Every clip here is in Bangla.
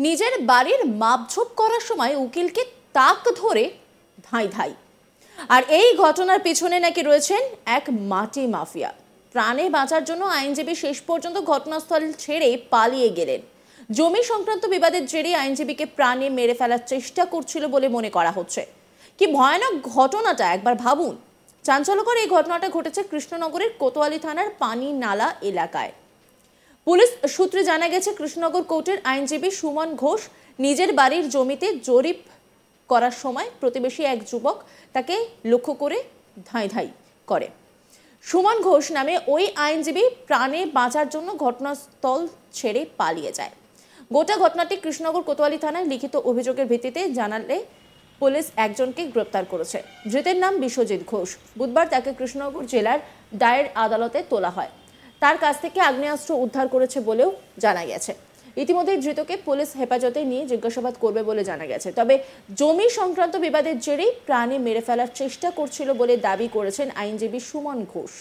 নিজের বাড়ির মাপঝোপ করার সময় উকিলকে তাক ধরে ধাই ধাই। আর এই ঘটনার পিছনে নাকি রয়েছেন এক মাটি মাফিয়া। প্রাণে বাঁচার জন্য আইনজীবী শেষ পর্যন্ত ঘটনাস্থল ছেড়ে পালিয়ে গেলেন। জমি সংক্রান্ত বিবাদের জেরে আইনজীবীকে প্রাণে মেরে ফেলার চেষ্টা করছিল বলে মনে করা হচ্ছে। কি ভয়ানক ঘটনাটা একবার ভাবুন। চাঞ্চল্যকর এই ঘটনাটা ঘটেছে কৃষ্ণনগরের কোতোয়ালি থানার পানি নালা এলাকায়। পুলিশ সূত্রে জানা গেছে, কৃষ্ণনগর কোর্টের আইনজীবী সুমন ঘোষ নিজের বাড়ির জমিতে জরিপ করার সময় প্রতিবেশী এক যুবক তাকে লক্ষ্য করে ধাই ধাই করে। সুমন ঘোষ নামে ওই আইনজীবী প্রাণে বাঁচার জন্য ঘটনাস্থল ছেড়ে পালিয়ে যায়। গোটা ঘটনাটি কৃষ্ণনগর কোতোয়ালি থানায় লিখিত অভিযোগের ভিত্তিতে জানালে পুলিশ একজনকে গ্রেপ্তার করেছে। ধৃতের নাম বিশ্বজিৎ ঘোষ। বুধবার তাকে কৃষ্ণনগর জেলার দায়ের আদালতে তোলা হয়। তার কাছ থেকে আগ্নেয়াস্ত্র উদ্ধার করেছে বলেও জানা গেছে। ইতিমধ্যে ধৃতকে পুলিশ হেফাজতে নিয়ে জিজ্ঞাসাবাদ করবে বলে জানা গেছে। তবে জমি সংক্রান্ত বিবাদের জেরেই প্রাণে মেরে ফেলার চেষ্টা করছিল বলে দাবি করেছেন আইনজীবী সুমন ঘোষ।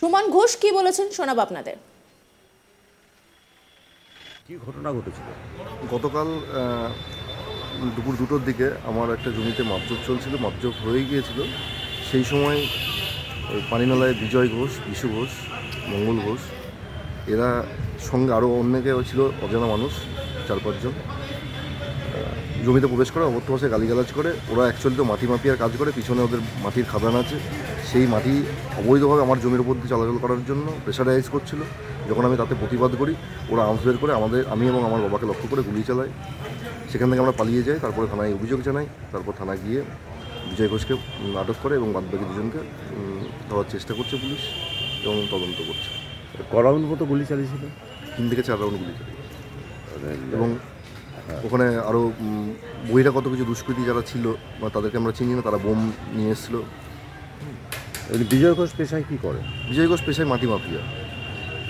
সুমন ঘোষ কি বলেছেন শোনাবো আপনাদের। কি ঘটনা ঘটেছিল? গতকাল দুপুর 2টোর দিকে আমার একটা জমিতে মাপজোপ চলছিল, মাপজোপ হয়ে গিয়েছিল। সেই সময় ওই পানিনালায় বিজয় ঘোষ, বিশু ঘোষ, মঙ্গল ঘোষ, এরা সঙ্গে আরও অনেকে ছিল, অজানা মানুষ 4-5 জন জমিতে প্রবেশ করে অবৈধ ভাষায় গালিগালাজ করে। ওরা অ্যাকচুয়ালি তো মাটি মাফিয়ার কাজ করে, পিছনে ওদের মাটির খাদান আছে। সেই মাটি অবৈধভাবে আমার জমির উপর দিয়ে চলাচল করার জন্য প্রেশারাইজ করছিল। যখন আমি তাতে প্রতিবাদ করি, ওরা আর্মস বের করে আমি এবং আমার বাবাকে লক্ষ্য করে গুলি চালায়। সেখান থেকে আমরা পালিয়ে যাই। তারপরে থানায় অভিযোগ জানাই। তারপর থানায় গিয়ে বিজয় ঘোষকে আটক করে এবং বাদবাকি দুজনকে ধরার চেষ্টা করছে পুলিশ এবং তদন্ত করছে। ক রাউন্ড মতো গুলি চালিয়েছিল? 3 থেকে 4 রাউন্ড গুলি চালিয়েছে। এবং ওখানে আরও বহিরাগত কিছু দুষ্কৃতী যারা ছিল বা তাদেরকে আমরা চিনি না, তারা বোম নিয়ে এসেছিল। বিজয় ঘোষ পেশায় কী করে? বিজয় ঘোষ পেশায় মাটি মাফিয়া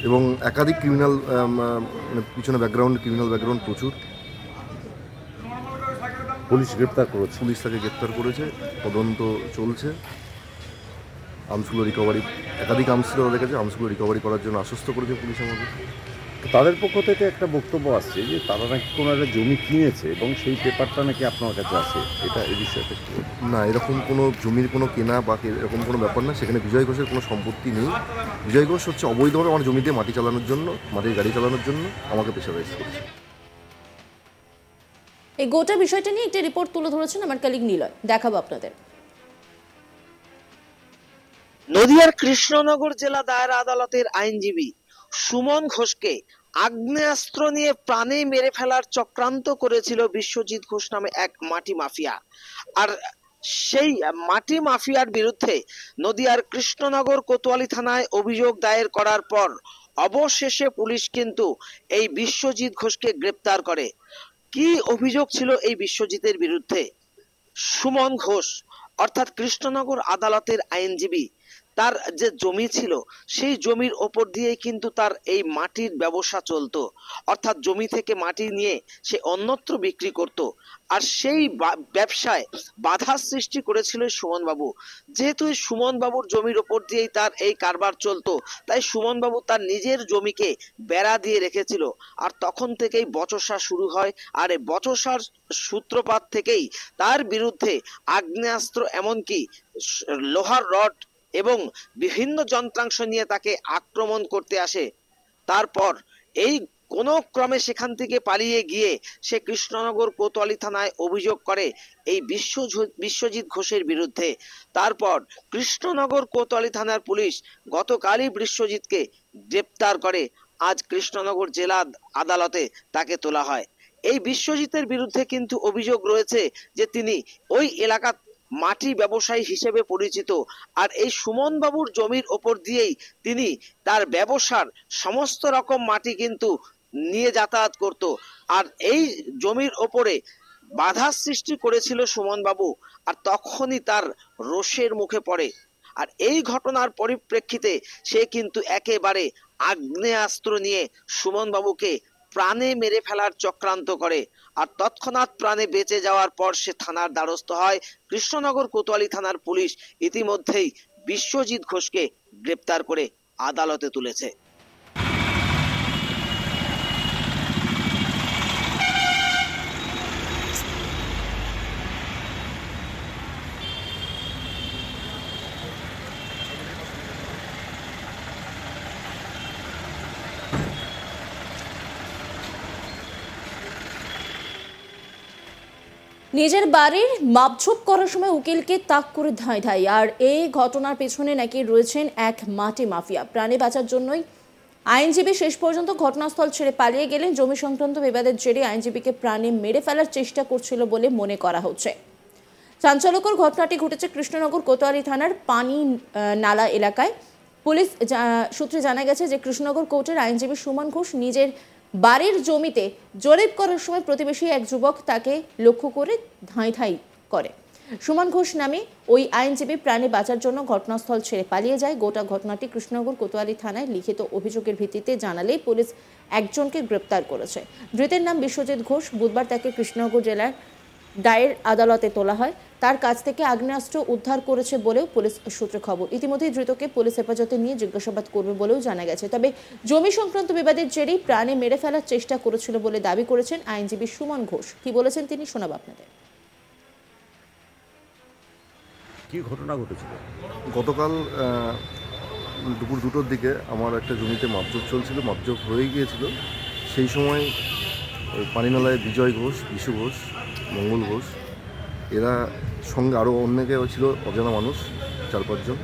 এবং একাধিক ক্রিমিনাল পিছনে ক্রিমিনাল ব্যাকগ্রাউন্ড প্রচুর। পুলিশ গ্রেপ্তার করেছে। পুলিশ তাকে গ্রেপ্তার করেছে, তদন্ত চলছে। আর্মসগুলো রিকভারি, একাধিক আর্মস ছিল তাদের কাছে, আর্মসগুলো রিকভারি করার জন্য আশ্বস্ত করেছে পুলিশ আমাদের। তাদের পক্ষ থেকে একটা বক্তব্য আসছে যে তারা নাকি কোনো একটা জমি কিনেছে এবং সেই পেপারটা নাকি আপনার কাছে আছে। এই বিষয়টা কি? না, এরকম কোনো জমির কোনো কেনা বা এরকম কোনো ব্যাপার না। সেখানে বিজয় ঘোষের কোনো সম্পত্তি নেই। বিজয় ঘোষ হচ্ছে অবৈধভাবে আমার জমিতে মাটির গাড়ি চালানোর জন্য আমাকে প্রেশারাইজ করছে। এই গোটা বিষয়টা নিয়ে একটা রিপোর্ট তুলে ধরেছেন আমার কলিগ নিলয়, দেখাবো আপনাদের। নদিয়ার কৃষ্ণনগর জেলা দায়ের আদালতের আইনজীবী সুমন ঘোষকে আগ্নেয়াস্ত্র নিয়ে প্রাণে মেরে ফেলার চক্রান্ত করেছিল বিশ্বজিৎ ঘোষ নামে এক মাটি মাফিয়া। আর সেই মাটি মাফিয়ার বিরুদ্ধে নদিয়ার কৃষ্ণনগর কোতোয়ালি থানায় অভিযোগ দায়ের করার পর অবশেষে পুলিশ কিন্তু এই বিশ্বজিৎ ঘোষকে গ্রেপ্তার করে। কি অভিযোগ ছিল এই বিশ্বজিতের বিরুদ্ধে? সুমন ঘোষ অর্থাৎ কৃষ্ণনগর আদালতের আইনজীবী, তার যে জমি ছিল সেই জমির ওপর দিয়ে কিন্তু তার এই মাটির ব্যবসা চলতো। অর্থাৎ জমি থেকে মাটি নিয়ে সে অন্যত্র বিক্রি করত। আর সেই ব্যবসায় বাধা সৃষ্টি করেছিল সুমন বাবু। যেহেতু সুমন বাবুর জমির ওপর দিয়েই তার এই কারবার চলতো, তাই সুমন বাবু তার নিজের জমিকে বেড়া দিয়ে রেখেছিল। আর তখন থেকেই বচসা শুরু হয়। আর এই বচসার সূত্রপাত থেকেই তার বিরুদ্ধে আগ্নেয়াস্ত্র, এমনকি লোহার রড এবং বিভিন্ন যন্ত্রাংশ নিয়ে তাকে আক্রমণ করতে আসে। তারপর এই কোনো ক্রমে সেখান থেকে পালিয়ে গিয়ে সে কৃষ্ণনগর কোতোয়ালি থানায় অভিযোগ করে এই বিশ্বজিৎ ঘোষের বিরুদ্ধে। তারপর কৃষ্ণনগর কোতোয়ালি থানার পুলিশ গতকালই বিশ্বজিৎকে গ্রেপ্তার করে। আজ কৃষ্ণনগর জেলা আদালতে তাকে তোলা হয়। এই বিশ্বজিতের বিরুদ্ধে কিন্তু অভিযোগ রয়েছে যে তিনি ওই এলাকা মাটি ব্যবসায়ী হিসেবে পরিচিত। আর এই সুমন বাবুর জমির ওপর দিয়েই তিনি তার ব্যবসার সমস্ত রকম মাটি কিন্তু নিয়ে যাতায়াত করত। আর এই জমির ওপরে বাধা সৃষ্টি করেছিল সুমন বাবু। আর তখনই তার রোষের মুখে পড়ে। আর এই ঘটনার পরিপ্রেক্ষিতে সে কিন্তু একেবারে আগ্নেয়াস্ত্র নিয়ে সুমন বাবুকে প্রাণে মেরে ফেলার চক্রান্ত করে। আর তৎক্ষণাৎ প্রাণে বেঁচে যাওয়ার পর সে থানার দ্বারস্থ হয় কৃষ্ণনগর কোতোয়ালি থানার পুলিশ ইতিমধ্যেই বিশ্বজিৎ ঘোষকে গ্রেপ্তার করে আদালতে তুলেছে। নিজের বাড়ির মাপঝোপ করার সময় উকিলকে তাক করে ধাঁই ধাঁই। আর এই ঘটনার পেছনে নাকি রয়েছেন এক মাটি মাফিয়া। প্রাণে বাঁচার জন্যই আইনজীবী শেষ পর্যন্ত ঘটনাস্থল ছেড়ে পালিয়ে গেলেন। জমি সংক্রান্ত বিবাদের জেরে আইনজীবীকে প্রাণে মেরে ফেলার চেষ্টা করছিল বলে মনে করা হচ্ছে। চাঞ্চল্যকর ঘটনাটি ঘটেছে কৃষ্ণনগর কোতোয়ালি থানার পানি নালা এলাকায়। পুলিশ সূত্রে জানা গেছে যে কৃষ্ণনগর কোর্টের আইনজীবী সুমন ঘোষ নিজের বাড়ির জমিতে জরিপ করার সময় প্রতিবেশী এক যুবক তাকে লক্ষ্য করে ধাঁই ধাঁই করে। সুমন ঘোষ নামে ওই আইনজীবী প্রাণে বাঁচার জন্য ঘটনাস্থল ছেড়ে পালিয়ে যায়। গোটা ঘটনাটি কৃষ্ণনগর কোতোয়ালি থানায় লিখিত অভিযোগের ভিত্তিতে জানালেই পুলিশ একজনকে গ্রেপ্তার করেছে। ধৃতের নাম বিশ্বজিৎ ঘোষ। বুধবার তাকে কৃষ্ণনগর জেলার দায়ের আদালতে তোলা হয়। তার কাছ থেকে আগ্নেয়াস্ত্র উদ্ধার করেছে বলেও পুলিশ সূত্রে খবর। ইতিমধ্যে ধৃতকে পুলিশ হেফাজতে নিয়ে জিজ্ঞাসাবাদ করবে বলেও জানা গেছে। তবে জমি সংক্রান্ত বিবাদের জেরেই প্রাণে মেরে ফেলার চেষ্টা করেছিল বলে দাবি করেছেন আইনজীবী সুমন ঘোষ। কি বলেছেন তিনি শোনাব আপনাদের। কি ঘটনা ঘটেছিল? গতকাল দুপুর 2টোর দিকে আমার একটা জমিতে মাপজোপ চলছিল, মাপজোপ হয়ে গিয়েছিল। সেই সময় ওই পানিনালায় বিজয় ঘোষ, বিশু ঘোষ, মঙ্গল ঘোষ, এরা সঙ্গে আরও অনেকে ছিল, অজানা মানুষ 4-5 জন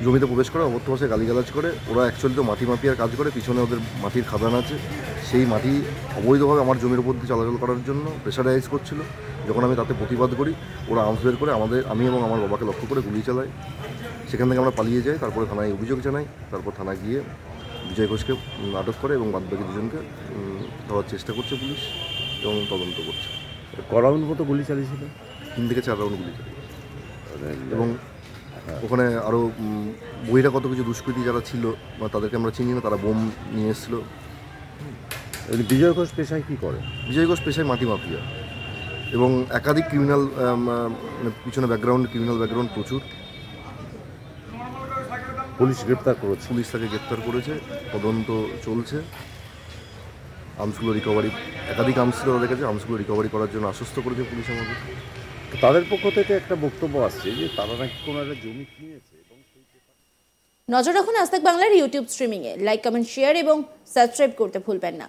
জমিতে প্রবেশ করে অবৈধ ভাষায় গালিগালাজ করে। ওরা অ্যাকচুয়ালি তো মাটি মাফিয়ার কাজ করে, পিছনে ওদের মাটির খাদান আছে। সেই মাটি অবৈধভাবে আমার জমির উপর দিয়ে চলাচল করার জন্য প্রেশারাইজ করছিল। যখন আমি তাতে প্রতিবাদ করি, ওরা আর্মস বের করে আমি এবং আমার বাবাকে লক্ষ্য করে গুলি চালায়। সেখান থেকে আমরা পালিয়ে যাই। তারপরে থানায় অভিযোগ জানাই। তারপর থানায় গিয়ে বিজয় ঘোষকে আটক করে এবং বাদবাকি দুজনকে ধরার চেষ্টা করছে পুলিশ এবং তদন্ত করছে। ক রাউন্ড মতো গুলি চালিয়েছিল? 3 থেকে 4 রাউন্ড গুলি চালিয়েছে। এবং ওখানে আরও বহিরাগত কিছু দুষ্কৃতী যারা ছিল, তাদেরকে আমরা চিনি না, তারা বোম নিয়ে এসেছিলো। বিজয় ঘোষ পেশায় কী করে? বিজয় ঘোষ পেশায় মাটি মাফিয়া এবং একাধিক ক্রিমিনাল পিছনে ক্রিমিনাল ব্যাকগ্রাউন্ড প্রচুর। পুলিশ গ্রেপ্তার করেছে। পুলিশ তাকে গ্রেপ্তার করেছে, তদন্ত চলছে। আর্মসগুলো রিকভারি, একাধিক আর্মস ছিল তাদের কাছে, আর্মসগুলো রিকভারি করার জন্য আশ্বস্ত করেছে পুলিশ আমাদের। তাদের পক্ষ থেকে একটা বক্তব্য আসছে যে তারা নাকি কোনো একটা জমি কিনেছে। নজর রাখুন আজ তাক বাংলার ইউটিউব স্ট্রিমিংয়ে। লাইক, কমেন্ট, শেয়ার এবং সাবস্ক্রাইব করতে ভুলবেন না।